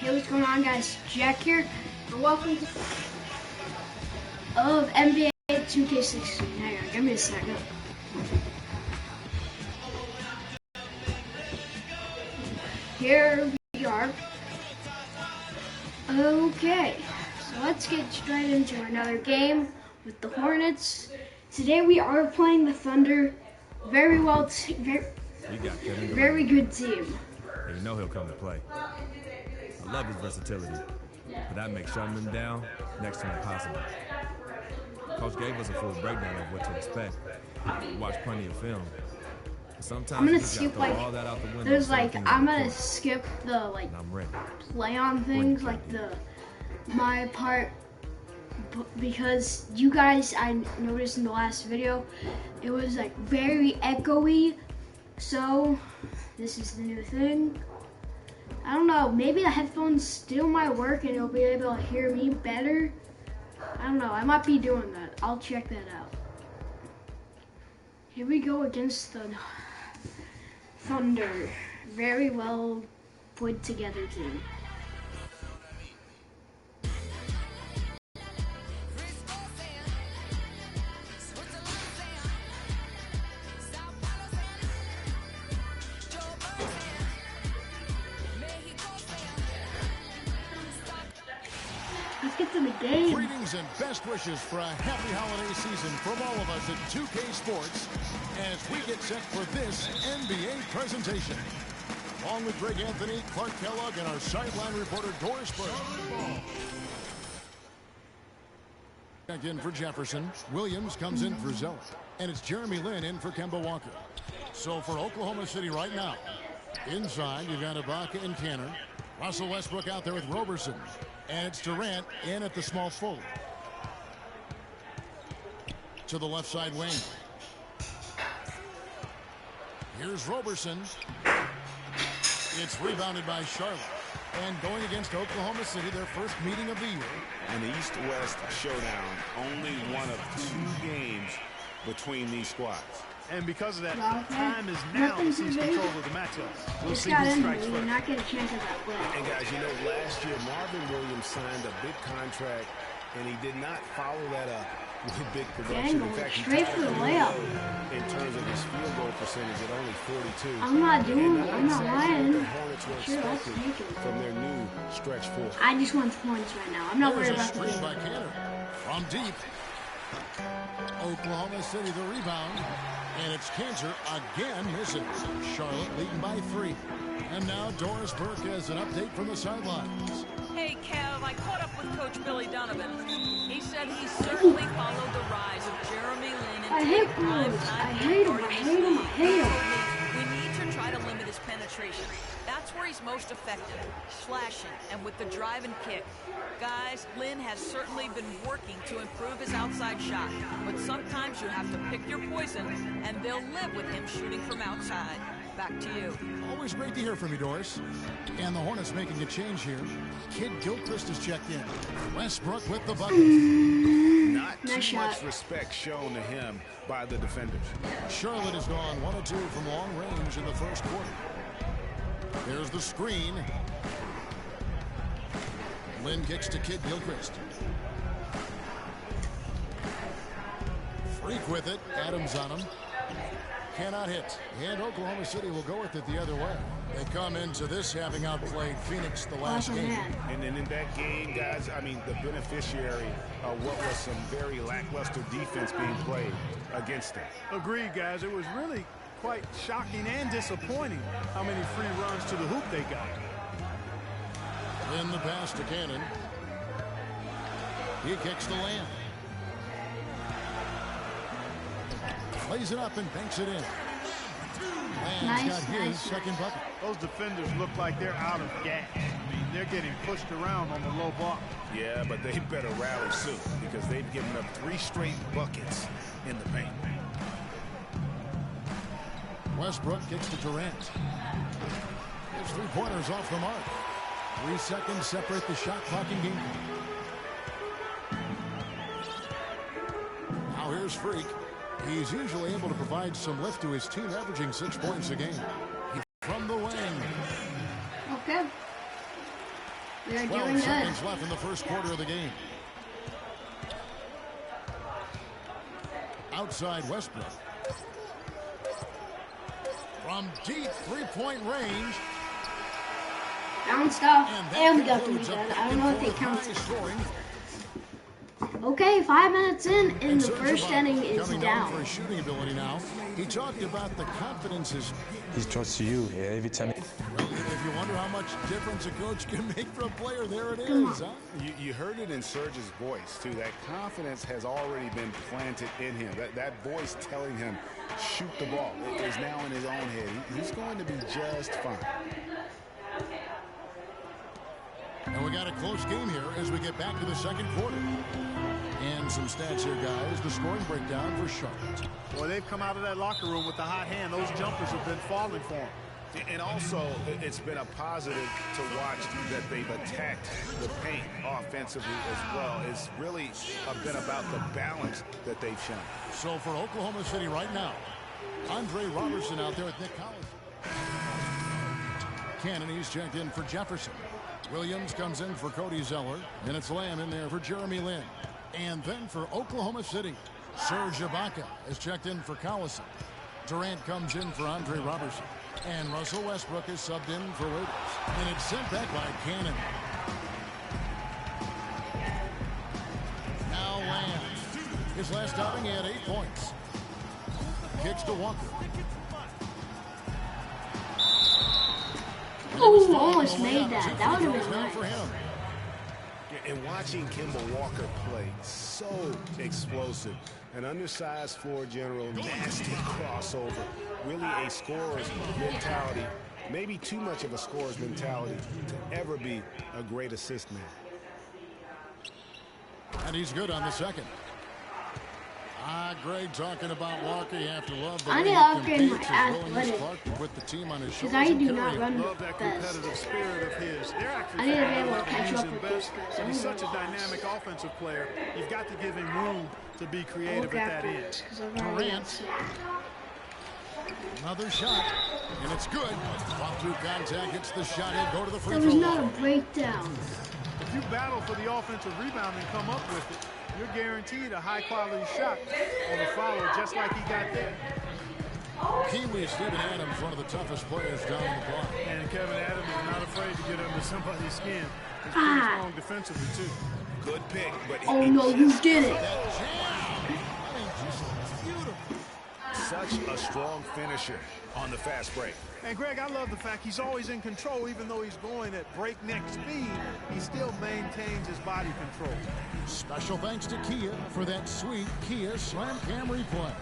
Hey, what's going on, guys? Jack here, and welcome to NBA 2K16. Hang on, give me a second. Here we are. Okay, so let's get straight into another game with the Hornets. Today we are playing the Thunder. Very well, very good team. And you know he'll come to play. I love his versatility, but that makes shutting him down next to impossible. Coach gave us a full breakdown of what to expect. We watched plenty of film. Sometimes I'm gonna skip all that out the window. There's I'm gonna skip the play on things my part because you guys, I noticed in the last video it was very echoey. So this is the new thing. I don't know, maybe the headphones still might work and you'll be able to hear me better. I don't know, I might be doing that. I'll check that out. Here we go against the Thunder. Very well put together team. Let's get to the game. Greetings and best wishes for a happy holiday season from all of us at 2K Sports as we get set for this NBA presentation. Along with Greg Anthony, Clark Kellogg, and our sideline reporter Doris Burke. Back in for Jefferson. Williams comes in for Zeller. And it's Jeremy Lin in for Kemba Walker. So for Oklahoma City right now, inside you've got Ibaka and Canner. Russell Westbrook out there with Roberson. And it's Durant in at the small forward. To the left side wing. Here's Roberson. It's rebounded by Charlotte. And going against Oklahoma City, their first meeting of the year. An East-West showdown. Only one of 2 games between these squads. And because of that, time is now to seize control of the matchup. We'll see who strikes first. Not get a chance at that play. And guys, you know, last year Marvin Williams signed a big contract, and he did not follow that up with big production. In fact, straight for the layup. In terms of his field goal percentage at only 42. I'm not lying. The Hornets were expected from their new stretch four. I just want points right now. I'm not worried about the game. By Canner from deep. Oklahoma City the rebound. And it's Cantor again missing. Charlotte leading by 3. And now Doris Burke has an update from the sidelines. Hey, Kev, I caught up with Coach Billy Donovan. He said he certainly followed the rise of Jeremy Lin and I hate him. We need to try to limit his penetration. That's where he's most effective, slashing and with the drive and kick. Guys, Lin has certainly been working to improve his outside shot, but sometimes you have to pick your poison, and they'll live with him shooting from outside. Back to you. Always great to hear from you, Doris. And the Hornets making a change here. Kid Gilchrist has checked in. Westbrook with the bucket. Not too much respect shown to him by the defenders. Charlotte has gone 1 of 2 from long range in the first quarter. There's the screen. Lin kicks to Kid Gilchrist. Freak with it. Adams on him. Cannot hit. And Oklahoma City will go with it the other way. They come into this having outplayed Phoenix the last game. And then in that game, guys, I mean, the beneficiary of what was some very lackluster defense being played against them. Agreed, guys. It was really quite shocking and disappointing how many free runs to the hoop they got. Then the pass to Cannon. He kicks the land. Plays it up and banks it in. And got his second bucket. Those defenders look like they're out of gas. I mean, they're getting pushed around on the low block. Yeah, but they better rally soon because they've given up 3 straight buckets in the paint. Westbrook kicks to Durant. His 3-pointers off the mark. 3 seconds separate the shot clock and game. Now here's Freak. He's usually able to provide some lift to his team, averaging 6 points a game. From the wing. Okay. They're 12 doing good. seconds left in the first quarter of the game. Outside Westbrook. From deep three-point range. Bounced off, and we got the concludes a rebound. I don't know if it counts. high-scoring. Okay, 5 minutes in, and And the Serge first Ibaka inning is coming down. for his shooting ability now. He talked about the confidence He trusts you. Yeah, every time. Well, if you wonder how much difference a coach can make for a player, there it Come is. on. Huh? You heard it in Serge's voice, too. That confidence has already been planted in him. That voice telling him, shoot the ball, is now in his own head. He's going to be just fine. And we got a close game here as we get back to the second quarter. And some stats here, guys. The scoring breakdown for Charlotte. Well, they've come out of that locker room with the hot hand. Those jumpers have been falling for them. And also, it's been a positive to watch that they've attacked the paint offensively as well. It's really been about the balance that they've shown. So for Oklahoma City right now, Andre Robertson out there with Nick Collins. Cannon, he's checked in for Jefferson. Williams comes in for Cody Zeller. And it's Lamb in there for Jeremy Lin. And then for Oklahoma City, Serge Ibaka is checked in for Collison. Durant comes in for Andre Robertson. And Russell Westbrook is subbed in for Waiters. And it's sent back by Cannon. Now Lamb. His last outing, he had 8 points. Kicks to Walker. Ooh, almost made that. That would have been nice. For him. And watching Kemba Walker play, so explosive. An undersized floor general, nasty crossover. Really a scorer's mentality. Maybe too much of a scorer's mentality to ever be a great assist man. And he's good on the second. Greg talking about Walker. You have to love the I way need he to upgrade competes my as Williams athletic. Clark to put the team on his Because shoulders I and do carry not him. run Love that best. competitive spirit of his. They're actually I need to be figuring able to out how catch use up him with best, those guys. but he's I such a don't know. dynamic offensive player. You've got to give him room to be creative Look at that after end. this, 'cause I've already got Durant. sick. Another shot, and it's good. Fought through contact, hits the shot in, go to the free There throw was not a line. breakdown. If you battle for the offensive rebound and come up with it, you're guaranteed a high-quality shot on the follow, just like he got there. Kiwi Steven Adams, one of the toughest players down on the block. And Kevin Adams is not afraid to get under somebody's skin. He's pretty strong defensively, too. Good pick, but Oh no, you did it. That jam, I mean, just beautiful. such a strong finisher on the fast break. And Greg, I love the fact he's always in control. Even though he's going at breakneck speed, he still maintains his body control. Special thanks to Kia for that sweet Kia Slam Cam replay.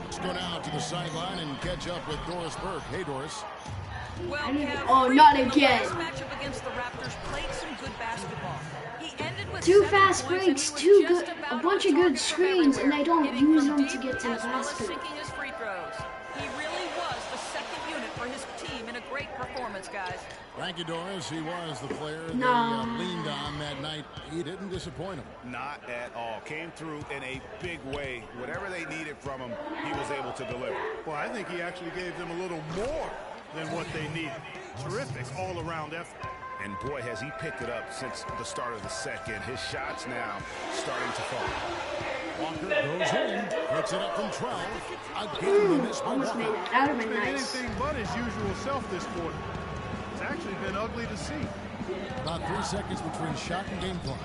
Let's go down to the sideline and catch up with Doris Burke. Hey, Doris. Well, Kev, Oh, Freak not in the again. last matchup against the Raptors played some good basketball. He ended with Two 7 fast points, breaks, and he was just a about bunch on of good target from screens, and everywhere, they don't hitting use from them to deep get to the as well as basket. sinking his free throws. He really was the second unit for his team in a great performance, guys. Thank you, Doris. He was the player they No. leaned on that night. He didn't disappoint him. Not at all. Came through in a big way. Whatever they needed from him, he was able to deliver. Well, I think he actually gave them a little more than what they needed. Terrific all-around effort. And boy, has he picked it up since the start of the second. His shots now starting to fall. Walker goes in, puts it up from 12. Again, the miss by Almost made Walker. that. That would have It's been been nice. anything but his usual self this quarter. It's actually been ugly to see. About 3 seconds between shot and game clock.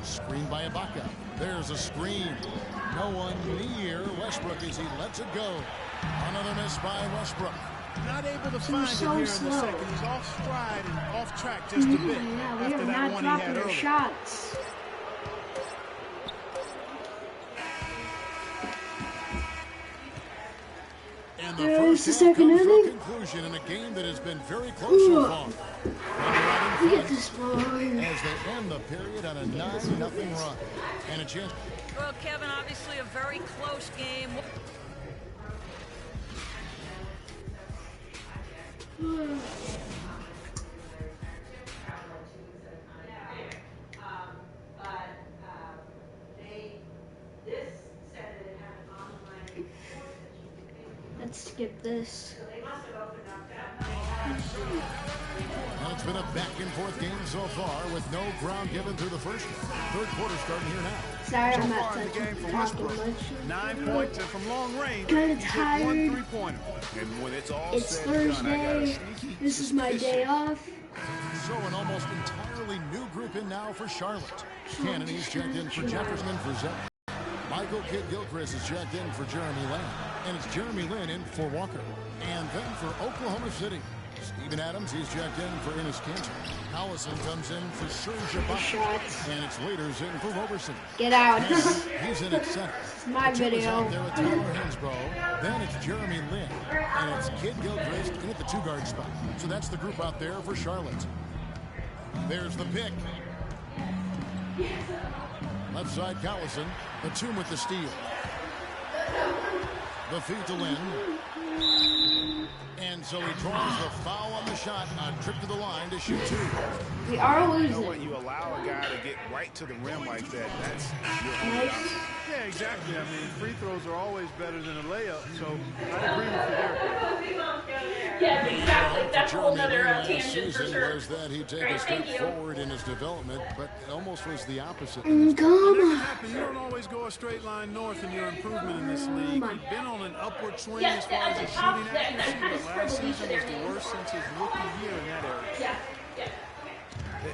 Screen by Ibaka. There's a screen. No one near Westbrook as he lets it go. Another miss by Westbrook. Not able to He find was it so here in the slow. second. He's off stride and off track just a bit Yeah, we after are that not one he had dropping our earlier. shots. And the There's first the half second comes to a inning. conclusion in a game that has been very close so far. We get this ball. As they end the period on a 9-0 run. And a chance. Well, Kevin, obviously a very close game. Let's skip this. And it's It's been a back-and-forth game so far with no ground given through the first half. Third quarter starting here now. Sorry, So I'm not far in the game for talking Westbrook, much. 9 points, and from long range, Kinda he hit tired. 1 3-pointer. And when it's all It's said and done, I got a Thursday. sneaky This is my day off. So an almost entirely new group in now for Charlotte. Kennedy's checked in for Jefferson and for Zell. Michael Kidd-Gilchrist is checked in for Jeremy Lin. And it's Jeremy Lin in for Walker. And then for Oklahoma City, Steven Adams, he's checked in for Enes Kanter. Collison comes in for Serge Ibaka. And it's Waiters in for Roberson. Get out. He's in at center. It's my video. Out there with Tyler Hinsbrough. Then it's Jeremy Lin. And it's Kidd-Gilchrist in at the two-guard spot. So that's the group out there for Charlotte. There's the pick. Left side, Collison. Batum with the steal. The feed to Lin. And so he draws the foul on the shot on trip to the line to shoot two. We are You know, when losing. you allow a guy to get right to the rim like that, that's your only option. Yeah, exactly. I mean, free throws are always better than a layup, so I agree with you there. Yes, exactly. That's a whole other Last tangent for season sure. was that he'd take a Right, step thank you. forward in his development, but it almost was the opposite. That Come can on. happen. You don't always go a straight line north in your improvement in this league. my He's been on an upward swing Yes, as far as at his the top, shooting that accuracy, but was last season was revolutionary. the worst since his rookie year in that area. Yeah, yeah.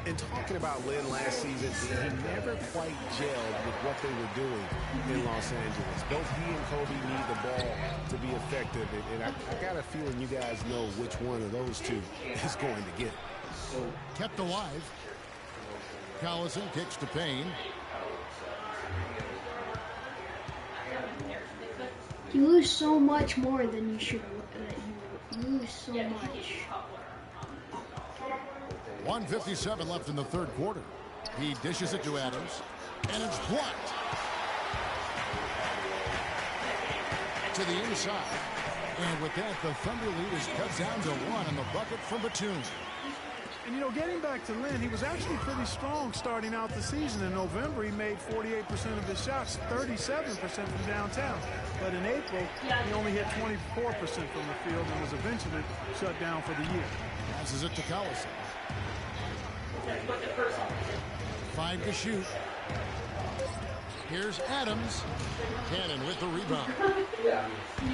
And talking about Lin last season, he never quite gelled with what they were doing in Los Angeles. Both he and Kobe need the ball to be effective. And I got a feeling you guys know which one of those two is going to get it. Kept alive. Collison kicks to Payne. You lose so much more than you should. You lose so much. 1:57 left in the third quarter. He dishes it to Adams, and it's blocked. To the inside. And with that, the Thunder lead is cut down to 1 on the bucket from Batum. And, you know, getting back to Lin, he was actually pretty strong starting out the season. In November, he made 48% of his shots, 37% from downtown. But in April, he only hit 24% from the field and was eventually shut down for the year. Passes it to Collison. 5 to shoot. Here's Adams. Cannon with the rebound.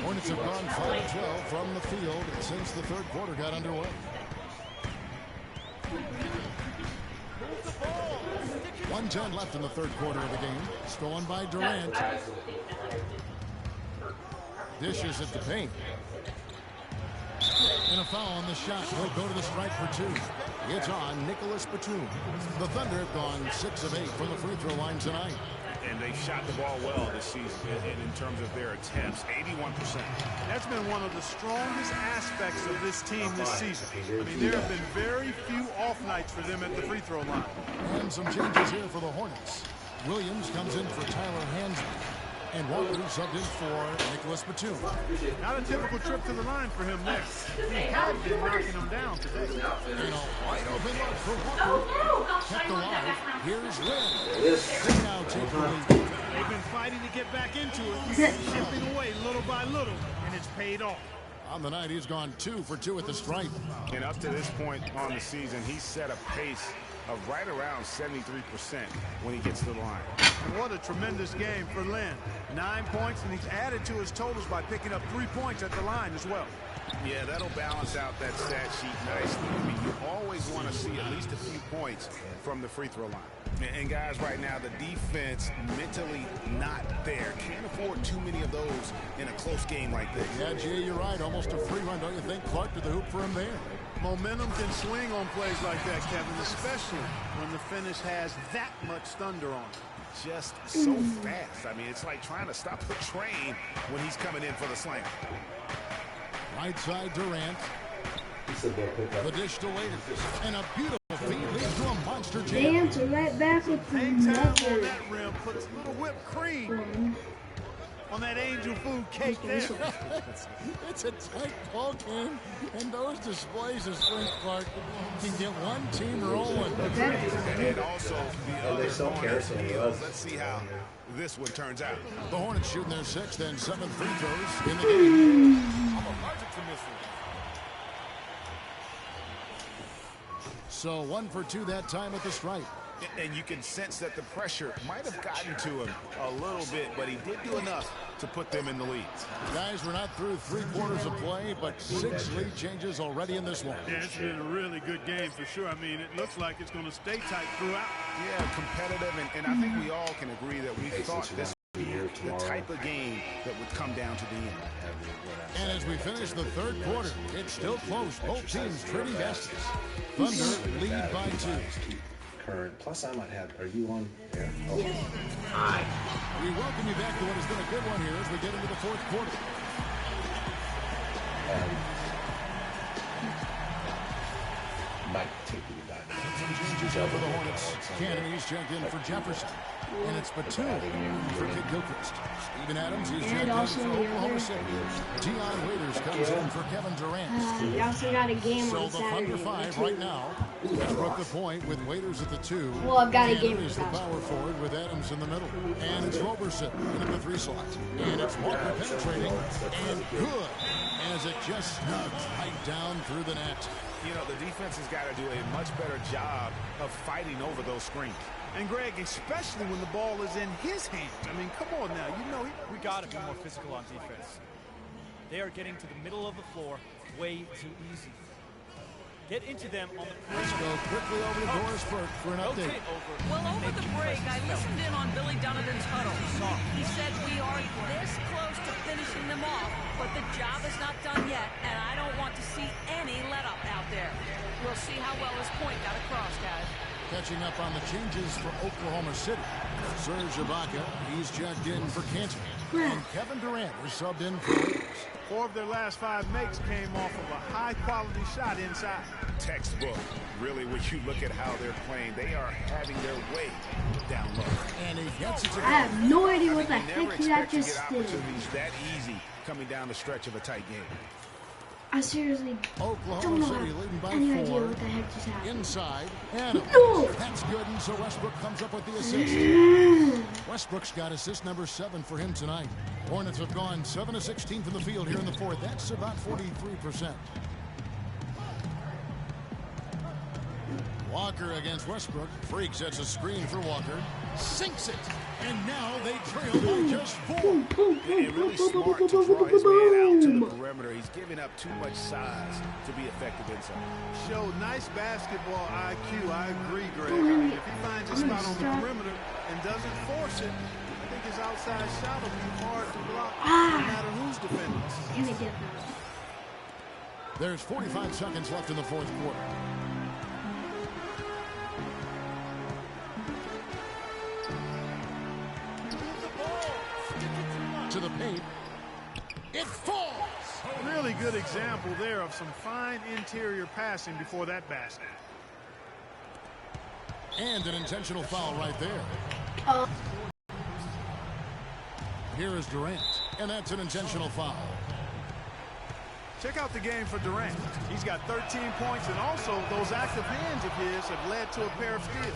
Hornets have gone 5-12 from the field since the third quarter got underway. 1:10 left in the third quarter of the game. Stolen by Durant. Dishes it to Payne. And a foul on the shot. He'll go to the stripe for 2. It's on Nicholas Batum. The Thunder have gone 6 of 8 from the free throw line tonight. And they've shot the ball well this season. And in terms of their attempts, 81%. That's been one of the strongest aspects of this team this season. I mean, there have been very few off nights for them at the free throw line. And some changes here for the Hornets. Williams comes in for Tyler Hansel. And Walker subbed in for Nicholas Batum. Not a typical trip to the line for him next. He had been knocking him down today. And a wide open look for Walker. Kept alive. Here's Lin. They now take the lead. They've been fighting to get back into it, chipping away little by little, and it's paid off. On the night, he's gone 2 for 2 at the stripe. And up to this point on the season, he's set a pace of right around 73% when he gets to the line. And what a tremendous game for Lin. 9 points, and he's added to his totals by picking up 3 points at the line as well. Yeah, that'll balance out that stat sheet nicely. I mean, you always want to see at least a few points from the free throw line. And guys, right now, the defense mentally not there. Can't afford too many of those in a close game like this. Yeah, Jay, you're right. Almost a free run, don't you think? Clark to the hoop for him there. Momentum can swing on plays like that, Kevin, especially when the finish has that much thunder on it. Just so fast. I mean, it's like trying to stop the train when he's coming in for the slam. Right side, Durant. The dish to Waiters. And a beautiful feed leads to a monster jam. Dance right back with the Hangtown on mother. that rim puts a little whipped cream on that angel food cake there. It's a tight ball game, and those displays of strength, Clark, can get one team rolling. And also the other Hornets heels. Let's see how this one turns out. The Hornets shooting their 6th and 7th free throws in the game. So 1 for 2 that time at the stripe. And you can sense that the pressure might have gotten to him a little bit, but he did do enough to put them in the lead. Guys, we're not through 3 quarters of play, but 6 lead changes already in this one. Yeah, it's been a really good game for sure. I mean, it looks like it's going to stay tight throughout. Yeah, competitive, and I think we all can agree that we thought this would be the type of game that would come down to the end. And as we finish the 3rd quarter, it's still close. Both teams trading baskets. Thunder lead by 2. Current. Plus, I might have. Are you on there? Oh. Yes. Hi. We welcome you back to what has been a good one here as we get into the 4th quarter. Might take you back. Changes over the Hornets. Kennedy's checked in for Jefferson. And it's Batum for Kid Gilchrist. Steven Adams is checked in for Oklahoma City. Deion Waiters comes in for Kevin Durant. We also got a game So on the Saturday. Thunder 5 right now. Westbrook the point with Waiters at the 2. Well, I've got a game Kennedy's the for power forward with Adams in the middle. And it's Roberson in at the 3 slot. And it's Walker penetrating. And good. As it just snugs right down through the net. You know, the defense has got to do a much better job of fighting over those screens. And Greg, especially when the ball is in his hands. I mean, come on now. You know, We got to be more physical on defense. They are getting to the middle of the floor way too easy. Get into them on the Let's go quickly over to Doris Burke for an update. Well, over the break, I listened in on Billy Donovan's huddle. He said we are this close to finishing them off, but the job is not done yet, and I don't want to see any let-up out there. We'll see how well this point got across, guys. Catching up on the changes for Oklahoma City. Serge Ibaka, he's checked in for Canton. And Kevin Durant is subbed in for Lakers. 4 of their last 5 makes came off of a high-quality shot inside. Textbook. Really, when you look at how they're playing, they are having their way down low. And he gets it to I have no idea what the Never heck that expect to just get did. opportunities that easy coming down the stretch of a tight game. I seriously don't Oklahoma know City leading by any idea 4. what the heck just happened. Inside. And No! that's good. And so Westbrook comes up with the assist. Westbrook's got assist number 7 for him tonight. Hornets have gone 7 of 16 from the field here in the 4th. That's about 43%. Walker against Westbrook. Freak sets a screen for Walker. Sinks it. And now they trail by just 4. And really smart to draw his man out to the perimeter. He's giving up too much size to be effective inside. Showed nice basketball IQ. I agree, Greg. I mean, if he finds a spot on the perimeter and doesn't force it, I think his outside shot will be hard to block no matter who's defending. Can I get that? There's 45 seconds left in the 4th quarter. To the paint. It falls. Really good example there of some fine interior passing before that basket. And an intentional foul right there. Here is Durant. And that's an intentional foul. Check out the game for Durant. He's got 13 points, and also those active hands of his have led to a pair of steals.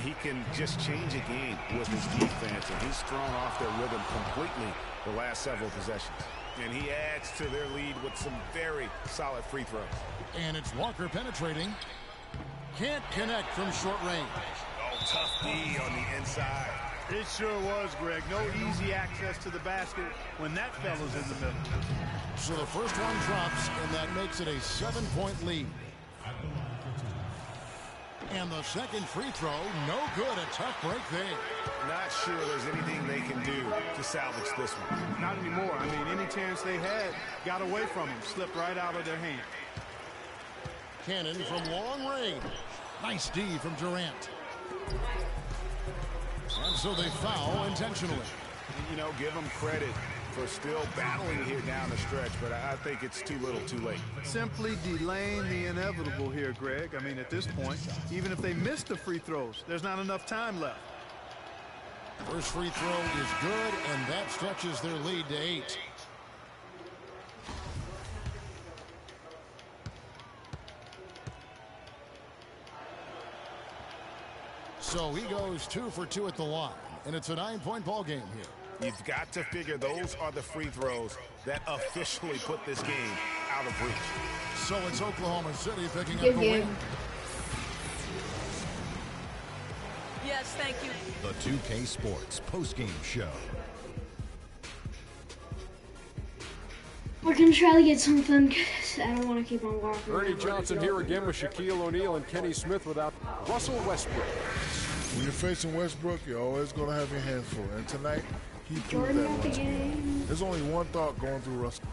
He can just change a game with his defense, and he's thrown off their rhythm completely the last several possessions. And he adds to their lead with some very solid free throws. And it's Walker penetrating. Can't connect from short range. Oh, tough D on the inside. It sure was, Greg. No easy access to the basket when that fella's in the middle. So the first one drops, and that makes it a 7-point lead. And the second free throw, no good. A tough break there. Not sure there's anything they can do to salvage this one. Not anymore. I mean, any chance they had got away from them, slipped right out of their hand. Cannon from long range. Nice D from Durant. And so they foul intentionally. You know, give them credit for still battling here down the stretch, but I think it's too little too late. Simply delaying the inevitable here, Greg. I mean, at this point, even if they miss the free throws, there's not enough time left. First free throw is good, and that stretches their lead to 8. So he goes 2 for 2 at the line, and it's a 9-point ball game here. You've got to figure those are the free throws that officially put this game out of reach. So it's Oklahoma City picking up Good the game. win. Yes, thank you. The 2K Sports postgame show. We're gonna try to get something, 'cause I don't want to keep on walking. Ernie Johnson here again with Shaquille O'Neal and Kenny Smith without Russell Westbrook. When you're facing Westbrook, you're always going to have your hands full. And tonight, he proved Jordan that at the once more. game. There's only one thought going through Russell.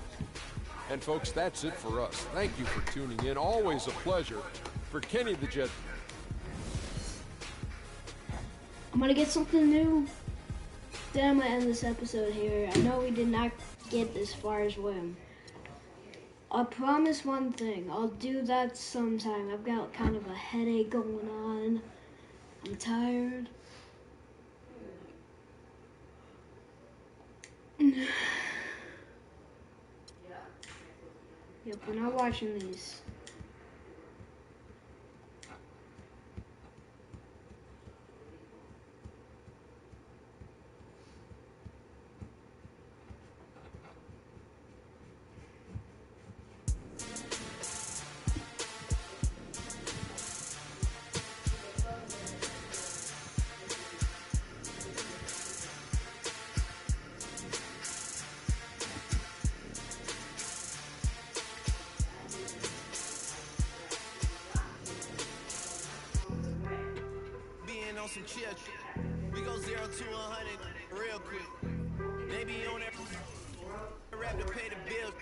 And folks, that's it for us. Thank you for tuning in. Always a pleasure. For Kenny the Jet. I'm gonna get something new. Then I'm gonna end this episode here. I know we did not get as far as Wim. I promise one thing. I'll do that sometime. I've got kind of a headache going on. I'm tired. Yep, we're not watching these. On some chill, we go 0 to 100 real quick. Maybe you don't ever rap to pay the bill.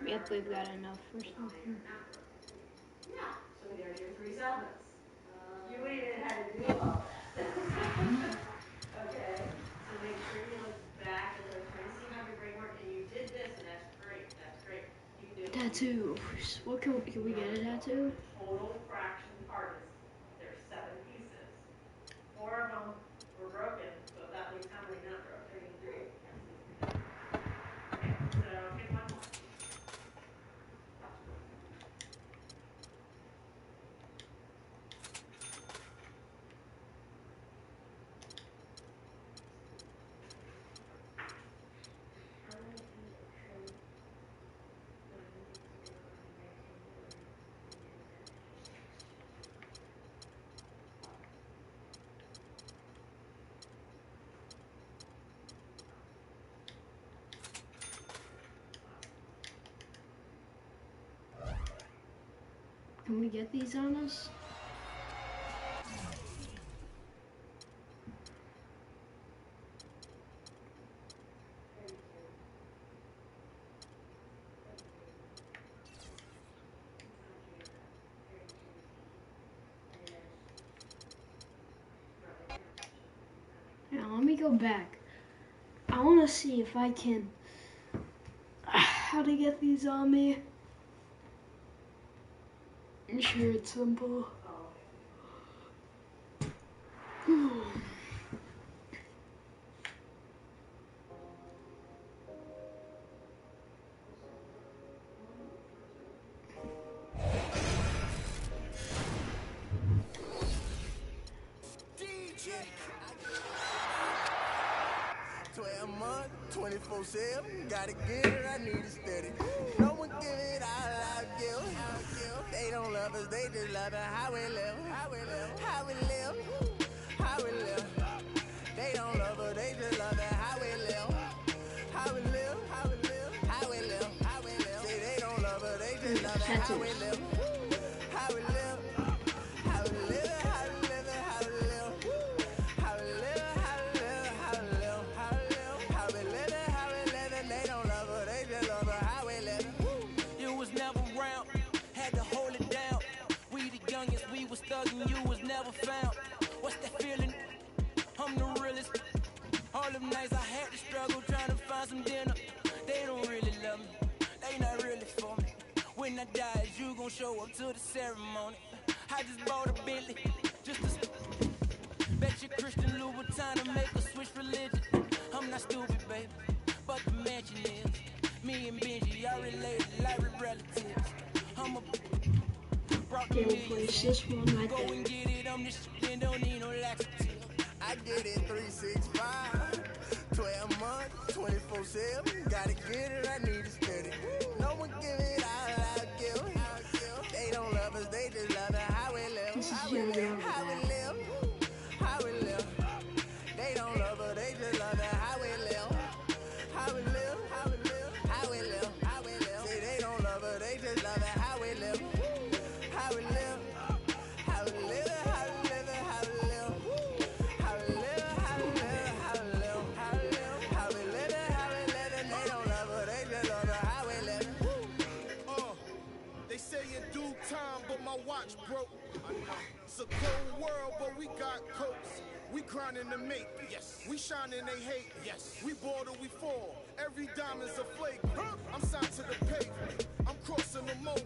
Yep, we've got enough for something. Yeah, so there's your 3 sevenths. You even had to do all that. Okay, so make sure you look back and look trying to see how your brain works. And you did this, and that's great. That's great. You can do it. Tattoo. What can we get a tattoo? Total fraction parts. There's 7 pieces. 4 of them were broken, so that leaves how many not broken? 3. So pick one more. Can we get these on us? Now let me go back. I want to see if I can how to get these on me. I'm sure it's simple. DJ. 12 months, 24/7. Gotta get it, I need it steady. No one give it all I give. They don't love us, they just love it. How we live, how we live, how we live, how we live. They don't love us, they just love it. How we live, how we live, how we live, how we live, how we live. See, they don't love us, they just love it. How we live, how we live, how we live, how we live, how we live, how we live, how we live, how we live, how we live, how we live, how we live. They don't love us, they just love us. How we live. You was never around, had to hold it down. We the youngest, we was thugging, you was never found. What's that feeling? I'm the realest. All them nights I had to struggle trying to find some dinner. They don't really love me, they not really for me. When I die, is you gon' show up to the ceremony? I just bought a Bentley, just to bet you Christian Louboutin to make a switch religion. I'm not stupid, baby, but the mansion is. Me and Benji, y'all related like relatives. I'm a brought the millions. This one right Go there. and get it, I'm the shit, then don't need no laxative. I I get it 365. 12 months, 24/7. Gotta get it, I need it steady. No one give it all I give. They don't love us, they just love it how we live. How we live, how we live, how we live. They don't love us, they just love it how we live. How we live, how we live, how we live, how we live. Say they don't love us, they just love it how we live. How we live, how we live, how we live, how we live. How we live, how we live, how we live, how we live. How we live, how we live, and they don't love us, they just love it how we live. They say in due time, but my watch broke. It's a cold world, but we got coats. We grinding to make it. Yes. We shining, they hate. Yes. We ball till we fall. Every diamond's a flake. I'm signed to the pavement. I'm crossing them over.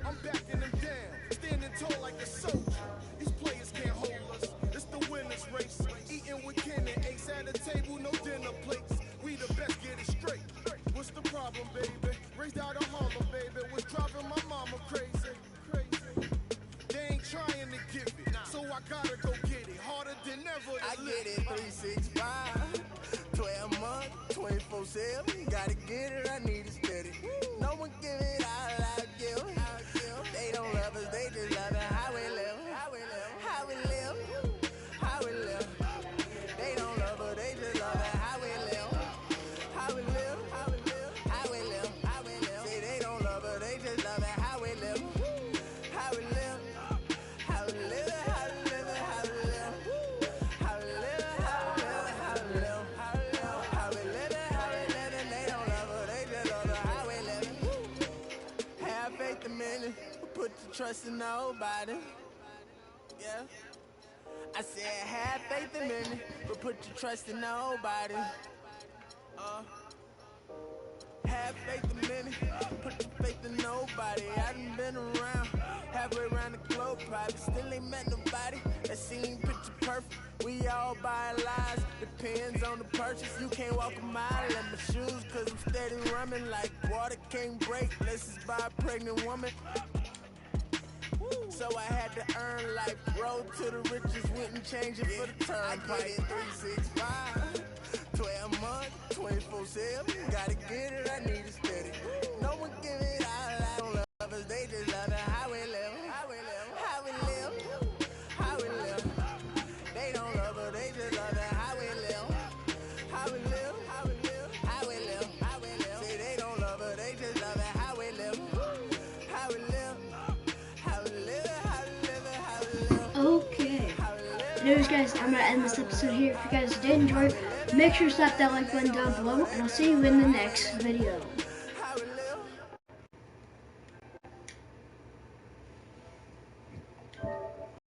I'm backing them down. Standing tall like a soldier. These players can't hold us. It's the winner's race. Eating with Ken and Ace at a table, no dinner plates. We the best, get it straight. What's the problem, baby? Raised out of Harlem, baby. What's driving my mama crazy? They ain't trying to give it, so I gotta go get it. Harder than ever to I get it 365. 12 months, 24/7. Gotta get it, I need it steady. No one give it all I give. They don't love us, they just love it how we live. How we live, how we live, how we live. They don't love us, they just love it how we live. How we live, how we live, how we live, how we live. Say they don't love us, they just love it how we live. How we live, how we live, how we live, how we live. How we live, how we live, how we live, how we live. How we live, how we live, and they don't love us, they just love it how we live. Have faith a minute, put your trust in nobody. Yeah. I said have faith a minute, but put your trust in nobody. Have faith a minute, put your faith in nobody. I done been around, halfway around the globe, probably still ain't met nobody that seem picture perfect. We all buy lies, depends on the purchase. You can't walk a mile in my shoes, cause I'm steady running like water can't break. Let's just buy a pregnant woman. So I had to earn life, road to the riches, wouldn't change it for the turnpike. I get it 365. 12 months, 24/7. Gotta get it, I need it steady. No one give it all I don't love us, they just love it how we live. How we live, how we live, how we live. They don't love us, they just love it how we live. How we live, how we live, how we live, how we live. Say they don't love us, they just love it how we live. How we live, how we live, how we live, how we live. Okay. Anyways, guys, I'm gonna end this episode here. If you guys did enjoy, make sure to slap that like button down below, and I'll see you in the next video.